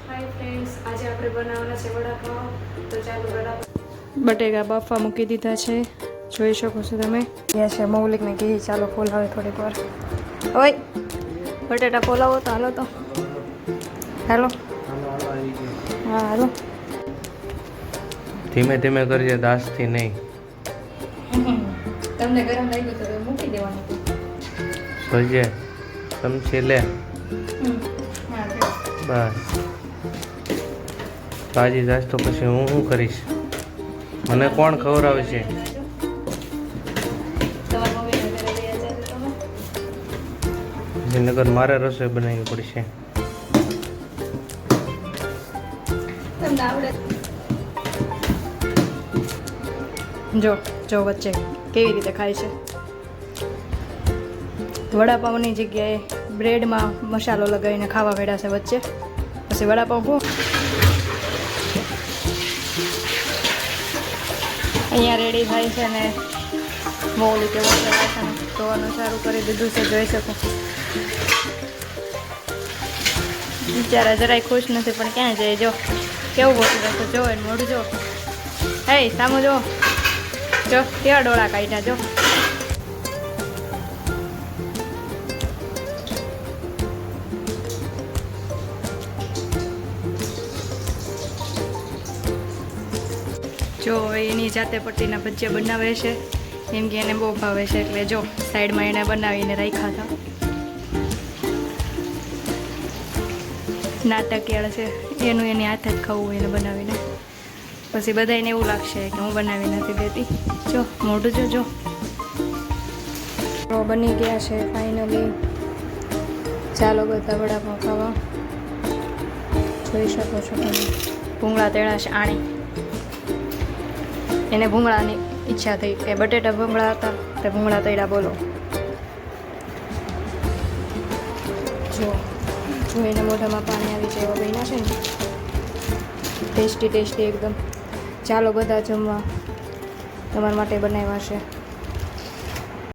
Hi friends, આજે આપણે બનાવવાના છે વડાપાવ. તો ચાલો બટેકા બાફવા મૂકી દીધા છે, જોઈ શકો છો તમે. ત્યાં છે મૌલિકને કહી ચાલો ફોલાવે થોડીક વાર. ઓય બટેટા ફોલાવો તો હાલો તો હાલો. હા હાલો. ધીમે ધીમે કરજે, દાસથી નહીં. તમને ગરમ લાગ્યું તો મૂકી દેવાનું. સોજે ચમચી લે. બસ ભાજી જાશ તો પછી હું શું કરીશ? મને કોણ ખવડાવે છે? નગર મારે રસોઈ બનાવવી પડશે. જો જો વચ્ચે કેવી રીતે ખાય છે. વડાપાવની જગ્યાએ બ્રેડમાં મસાલો લગાવીને ખાવા પડ્યા છે વચ્ચે. પછી વડાપાવ કહું અહીંયા રેડી થાય છે ને મોલી કેવું વાસણ ધોવાનું સારું કરી દીધું છે, જોઈ શકો. બિચારા જરાય ખુશ નથી, પણ ક્યાં જાય? જો કેવું મોટું રહેશે, જો એને મોઢું જો. હે સામું જો, જો કેવા ડોળા કાઢ્યા જો. જો એની જાતે પટ્ટીના ભજીયા બનાવે છે, એમ કે એને બહુ ભાવે છે, એટલે જો સાઈડમાં એને બનાવીને રાખ્યા હતા. નાટકિયાળ છે, એનું એની હાથે જ ખાવું એને બનાવીને. પછી બધાને એવું લાગશે કે હું બનાવી નથી દેતી. જો મોઢું જો જો. બની ગયા છે ફાઇનલી. ચાલો બધા વડાપાવ ખાવા. જોઈ શકો છો તમે. ભૂંગળા તેડા છે આણી. એને ભૂંગળાની ઈચ્છા થઈ કે બટેટા ભૂંગળા હતા તે ભૂંગળા તળ્યા. બોલો જો જોઈને મોઢામાં પાણી આવી જાય એવા બન્યા છે ને. ટેસ્ટી ટેસ્ટી એકદમ. ચાલો બધા જમવા, તમારા માટે બનાવ્યા છે.